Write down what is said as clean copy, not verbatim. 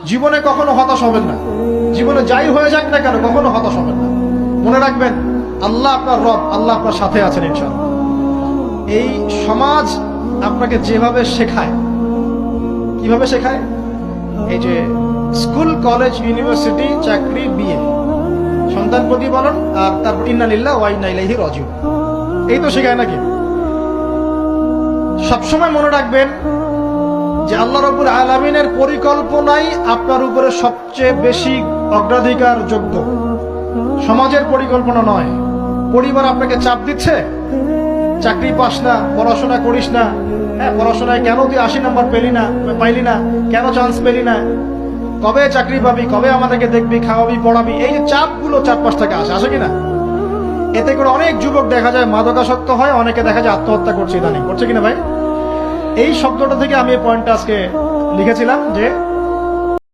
জীবনে কখনো হতাশ হবেন না। জীবনে যাই হয়ে যাক না কেন কখনো হতাশ হবেন না। মনে রাখবেন আল্লাহ আপনার রব, আল্লাহ আপনার সাথে আছেন ইনশাআল্লাহ। এই সমাজ আপনাকে যেভাবে শেখায়, কিভাবে শেখায়, এই যে স্কুল, কলেজ, ইউনিভার্সিটি, চাকরি, বিয়ে, সন্তান প্রতিপালন, আর তারপর ইন্না লিল্লাহি ওয়া ইন্না ইলাইহি রাজিউন, এই তো শেখায় নাকি? সবসময় মনে রাখবেন যে আল্লাহ রাব্বুল আলামিনের পরিকল্পনাই আপনার উপরে সবচেয়ে বেশি অগ্রাধিকার যোগ্য, সমাজের পরিকল্পনা নয়। পরিবার আপনাকে চাপ দিচ্ছে, চাকরি পাস না, পড়াশোনা করিস না, হ্যাঁ পড়াশোনায় কেন তুই 80 নম্বর পাইলি না, কেন চান্স পেলি না, কবে চাকরি পাবি, কবে আমাদেরকে দেখবি, খাওয়াবি, পড়াবি, এই যে চাপগুলো চারপাশ থেকে আসে কিনা, এতে করে অনেক যুবক দেখা যায় মাদকাসক্ত হয়, অনেকে দেখা যায় আত্মহত্যা করছে, ইদানিং করছে কিনা ভাই? এই শব্দটা থেকে আমি এই পয়েন্টটা আজকে লিখেছিলাম যে